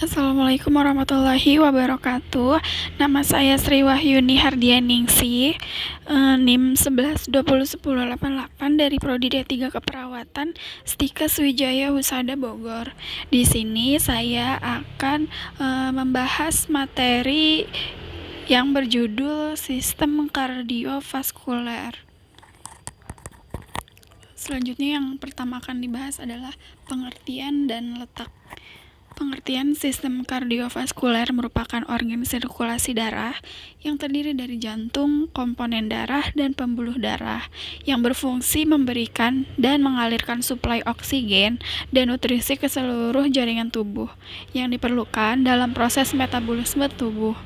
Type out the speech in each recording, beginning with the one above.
Assalamualaikum warahmatullahi wabarakatuh. Nama saya Sri Wahyuni Hardianingsih, NIM 11201088 dari Prodi D3 Keperawatan, Stika Swijaya Husada Bogor. Di sini saya akan membahas materi yang berjudul Sistem Kardiovaskuler. Selanjutnya yang pertama akan dibahas adalah pengertian dan letak. Pengertian sistem kardiovaskuler merupakan organ sirkulasi darah yang terdiri dari jantung, komponen darah, dan pembuluh darah yang berfungsi memberikan dan mengalirkan suplai oksigen dan nutrisi ke seluruh jaringan tubuh yang diperlukan dalam proses metabolisme tubuh.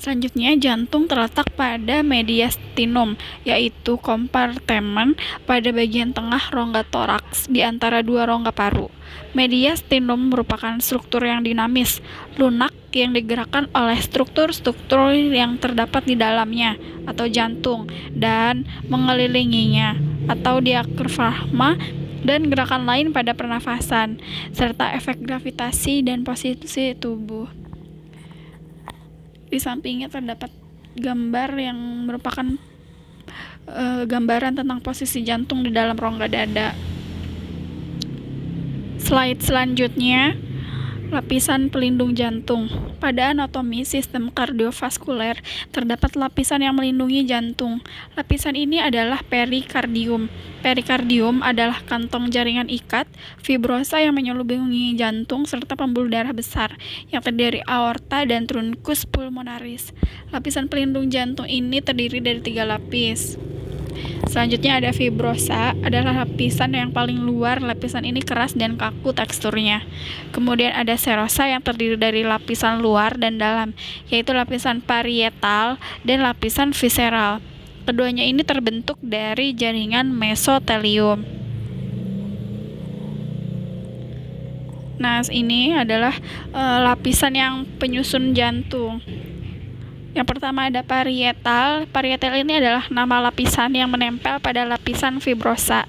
Selanjutnya, jantung terletak pada mediastinum, yaitu kompartemen pada bagian tengah rongga toraks di antara dua rongga paru. Mediastinum merupakan struktur yang dinamis, lunak yang digerakkan oleh struktur-struktur yang terdapat di dalamnya, atau jantung, dan mengelilinginya, atau diafragma, dan gerakan lain pada pernafasan, serta efek gravitasi dan posisi tubuh. Di sampingnya terdapat gambar yang merupakan gambaran tentang posisi jantung di dalam rongga dada. Slide selanjutnya, lapisan pelindung jantung. Pada anatomi sistem kardiovaskuler, terdapat lapisan yang melindungi jantung. Lapisan ini adalah perikardium. Perikardium adalah kantong jaringan ikat, fibrosa yang menyelubungi jantung, serta pembuluh darah besar yang terdiri aorta dan truncus pulmonaris. Lapisan pelindung jantung ini terdiri dari 3 lapis. Selanjutnya ada fibrosa, adalah lapisan yang paling luar. Lapisan ini keras dan kaku teksturnya. Kemudian ada serosa yang terdiri dari lapisan luar dan dalam, yaitu lapisan parietal dan lapisan visceral. Keduanya ini terbentuk dari jaringan mesotelium. Nah, ini adalah lapisan yang penyusun jantung. Yang pertama ada parietal. Parietal ini adalah nama lapisan yang menempel pada lapisan fibrosa.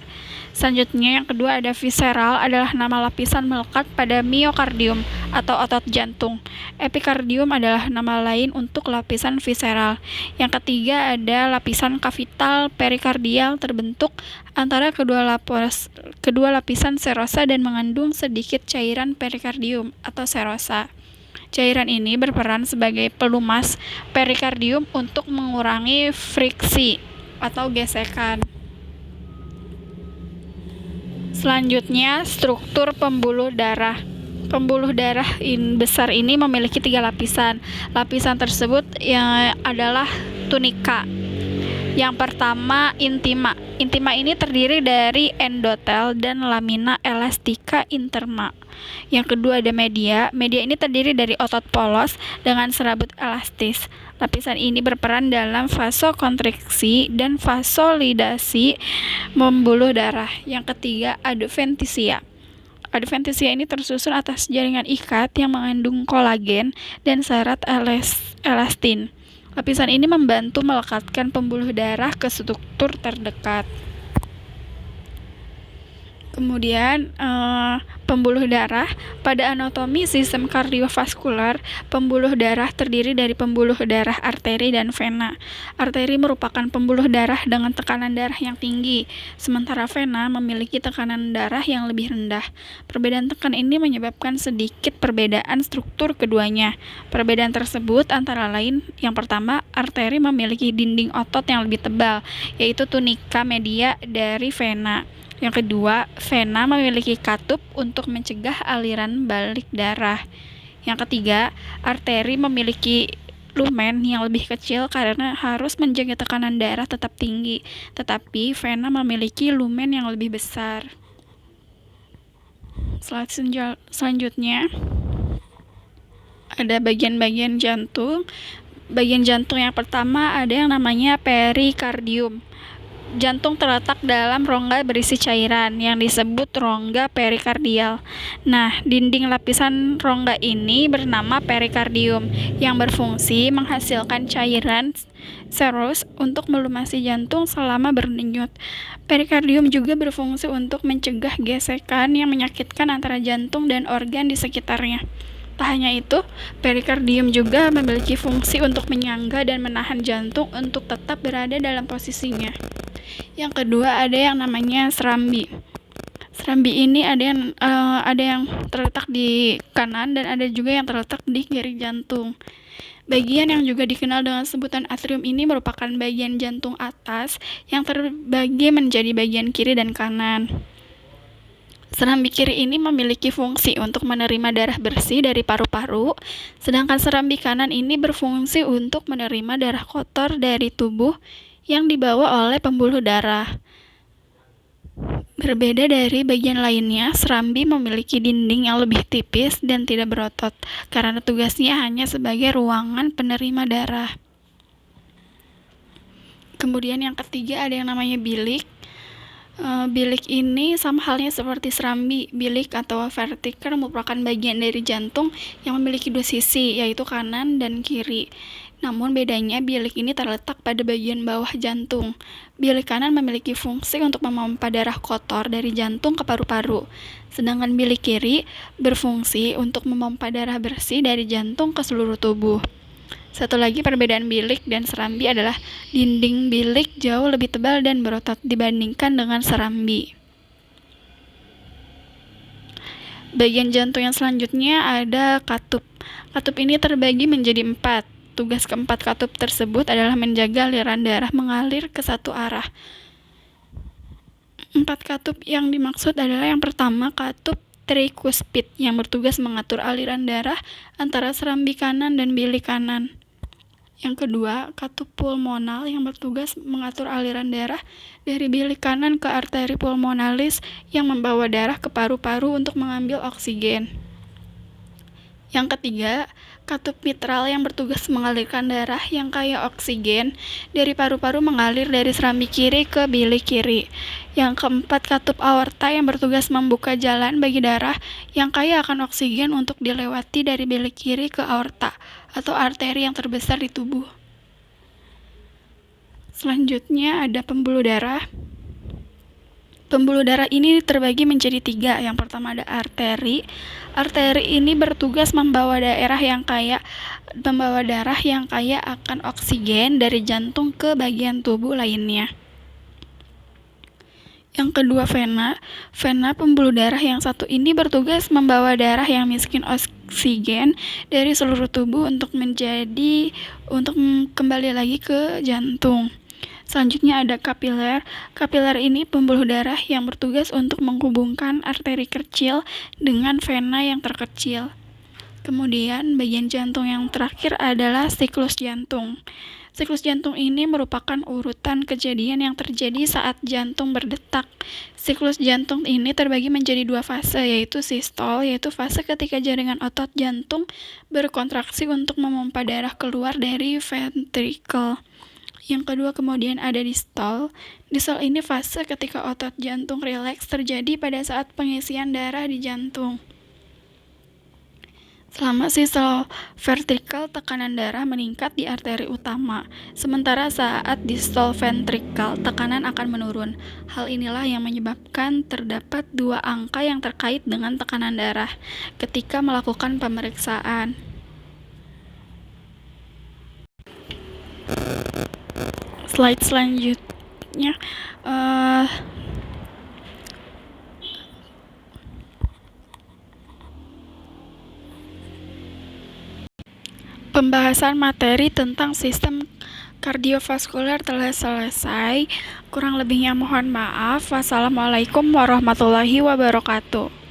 Selanjutnya yang kedua ada visceral, adalah nama lapisan melekat pada miokardium atau otot jantung. Epikardium adalah nama lain untuk lapisan visceral. Yang ketiga ada lapisan kavital perikardial, terbentuk antara kedua lapisan serosa dan mengandung sedikit cairan perikardium atau serosa. Cairan ini berperan sebagai pelumas perikardium untuk mengurangi friksi atau gesekan. Selanjutnya, struktur pembuluh darah. Pembuluh darah besar ini memiliki 3 lapisan. Lapisan tersebut adalah tunika. Yang pertama, intima. Intima ini terdiri dari endotel dan lamina elastica interna. Yang kedua ada media. Media ini terdiri dari otot polos dengan serabut elastis. Lapisan ini berperan dalam vasokonstriksi dan vasolidasi pembuluh darah. Yang ketiga, adventitia. Adventitia ini tersusun atas jaringan ikat yang mengandung kolagen dan serat elastin. Lapisan ini membantu melekatkan pembuluh darah ke struktur terdekat. Kemudian pembuluh darah. Pada anatomi sistem kardiovaskuler, pembuluh darah terdiri dari pembuluh darah arteri dan vena. Arteri merupakan pembuluh darah dengan tekanan darah yang tinggi, sementara vena memiliki tekanan darah yang lebih rendah. Perbedaan tekanan ini menyebabkan sedikit perbedaan struktur keduanya. Perbedaan tersebut antara lain, yang pertama, arteri memiliki dinding otot yang lebih tebal, yaitu tunika media dari vena. Yang kedua, vena memiliki katup untuk mencegah aliran balik darah. Yang ketiga, arteri memiliki lumen yang lebih kecil karena harus menjaga tekanan darah tetap tinggi, tetapi vena memiliki lumen yang lebih besar. Slide selanjutnya ada bagian-bagian jantung. Bagian jantung yang pertama ada yang namanya perikardium. Jantung terletak dalam rongga berisi cairan yang disebut rongga perikardial. Nah, dinding lapisan rongga ini bernama perikardium yang berfungsi menghasilkan cairan serus untuk melumasi jantung selama berdenyut. Perikardium juga berfungsi untuk mencegah gesekan yang menyakitkan antara jantung dan organ di sekitarnya. Tak hanya itu, perikardium juga memiliki fungsi untuk menyangga dan menahan jantung untuk tetap berada dalam posisinya. Yang kedua, ada yang namanya serambi. Serambi ini ada yang terletak di kanan dan ada juga yang terletak di kiri jantung. Bagian yang juga dikenal dengan sebutan atrium ini merupakan bagian jantung atas yang terbagi menjadi bagian kiri dan kanan. Serambi kiri ini memiliki fungsi untuk menerima darah bersih dari paru-paru, sedangkan serambi kanan ini berfungsi untuk menerima darah kotor dari tubuh yang dibawa oleh pembuluh darah. Berbeda dari bagian lainnya, serambi memiliki dinding yang lebih tipis dan tidak berotot, karena tugasnya hanya sebagai ruangan penerima darah. Kemudian yang ketiga ada yang namanya bilik. Bilik ini sama halnya seperti serambi. Bilik atau ventrikel merupakan bagian dari jantung yang memiliki dua sisi, yaitu kanan dan kiri. Namun bedanya bilik ini terletak pada bagian bawah jantung. Bilik kanan memiliki fungsi untuk memompa darah kotor dari jantung ke paru-paru, sedangkan bilik kiri berfungsi untuk memompa darah bersih dari jantung ke seluruh tubuh. Satu lagi perbedaan bilik dan serambi adalah dinding bilik jauh lebih tebal dan berotot dibandingkan dengan serambi. Bagian jantung yang selanjutnya ada katup. Katup ini terbagi menjadi 4. Tugas keempat katup tersebut adalah menjaga aliran darah mengalir ke satu arah. 4 katup yang dimaksud adalah yang pertama katup trikuspid yang bertugas mengatur aliran darah antara serambi kanan dan bilik kanan. Yang kedua, katup pulmonal yang bertugas mengatur aliran darah dari bilik kanan ke arteri pulmonalis yang membawa darah ke paru-paru untuk mengambil oksigen. Yang ketiga, katup mitral yang bertugas mengalirkan darah yang kaya oksigen dari paru-paru mengalir dari serambi kiri ke bilik kiri. Yang keempat, katup aorta yang bertugas membuka jalan bagi darah yang kaya akan oksigen untuk dilewati dari bilik kiri ke aorta atau arteri yang terbesar di tubuh. Selanjutnya ada pembuluh darah. Pembuluh darah ini terbagi menjadi 3. Yang pertama ada arteri. Arteri ini bertugas membawa darah yang kaya akan oksigen dari jantung ke bagian tubuh lainnya. Yang kedua vena. Vena pembuluh darah yang satu ini bertugas membawa darah yang miskin oksigen dari seluruh tubuh untuk kembali lagi ke jantung. Selanjutnya ada kapiler. Kapiler ini pembuluh darah yang bertugas untuk menghubungkan arteri kecil dengan vena yang terkecil. Kemudian bagian jantung yang terakhir adalah siklus jantung. Siklus jantung ini merupakan urutan kejadian yang terjadi saat jantung berdetak. Siklus jantung ini terbagi menjadi 2 fase, yaitu sistol, yaitu fase ketika jaringan otot jantung berkontraksi untuk memompa darah keluar dari ventrikel. Yang kedua kemudian ada distol. Distol ini fase ketika otot jantung rileks terjadi pada saat pengisian darah di jantung. Selama sistol vertikal, tekanan darah meningkat di arteri utama, sementara saat distol ventrikal, tekanan akan menurun. Hal inilah yang menyebabkan terdapat 2 angka yang terkait dengan tekanan darah ketika melakukan pemeriksaan. Slide selanjutnya pembahasan materi tentang sistem kardiovaskuler telah selesai. Kurang lebihnya mohon maaf. Wassalamualaikum warahmatullahi wabarakatuh.